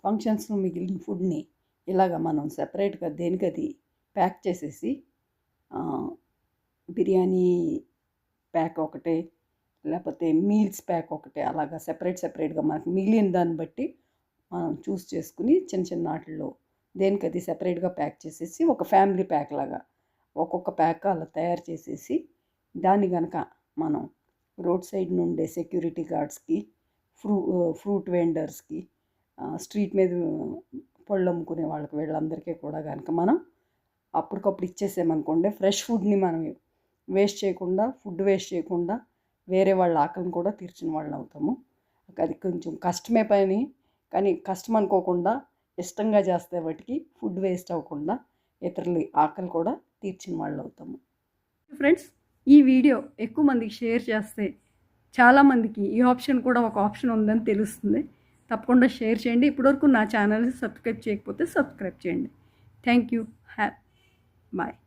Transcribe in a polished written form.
ఫంక్షన్స్లో మిగిలిన ఫుడ్ని ఇలాగ మనం సెపరేట్గా దేనికది ప్యాక్ చేసేసి బిర్యానీ ప్యాక్ ఒకటే లేకపోతే మీల్స్ ప్యాక్ ఒకటే అలాగా సెపరేట్గా మనకు మిగిలిన దాన్ని బట్టి మనం చూస్ చేసుకుని చిన్న చిన్న వాటిల్లో దేనికది సెపరేట్గా ప్యాక్ చేసేసి ఒక ఫ్యామిలీ ప్యాక్ లాగా ఒక్కొక్క ప్యాక్ అలా తయారు చేసేసి దాన్ని కనుక మనం రోడ్ సైడ్ నుండే సెక్యూరిటీ గార్డ్స్కి ఫ్రూట్ వెండర్స్కి స్ట్రీట్ మీద పళ్ళు అమ్ముకునే వాళ్ళకి వీళ్ళందరికీ కూడా కనుక మనం అప్పటికప్పుడు ఇచ్చేసామనుకోండి ఫ్రెష్ ఫుడ్ని మనం ఫుడ్ వేస్ట్ చేయకుండా వేరే వాళ్ళ ఆకలిని కూడా తీర్చిన వాళ్ళు అవుతాము. అది కొంచెం కష్టమే పని, కానీ కష్టం అనుకోకుండా ఇష్టంగా చేస్తే వాటికి ఫుడ్ వేస్ట్ అవ్వకుండా ఇతరుల ఆకలి కూడా తీర్చిన వాళ్ళు అవుతాము. ఫ్రెండ్స్, ఈ వీడియో ఎక్కువ మందికి షేర్ చేస్తే చాలామందికి ఈ ఆప్షన్ కూడా ఒక ఆప్షన్ ఉందని తెలుస్తుంది. తప్పకుండా షేర్ చేయండి. ఇప్పటివరకు నా ఛానల్ని సబ్స్క్రైబ్ చేయకపోతే సబ్స్క్రైబ్ చేయండి. Thank you. బాయ్.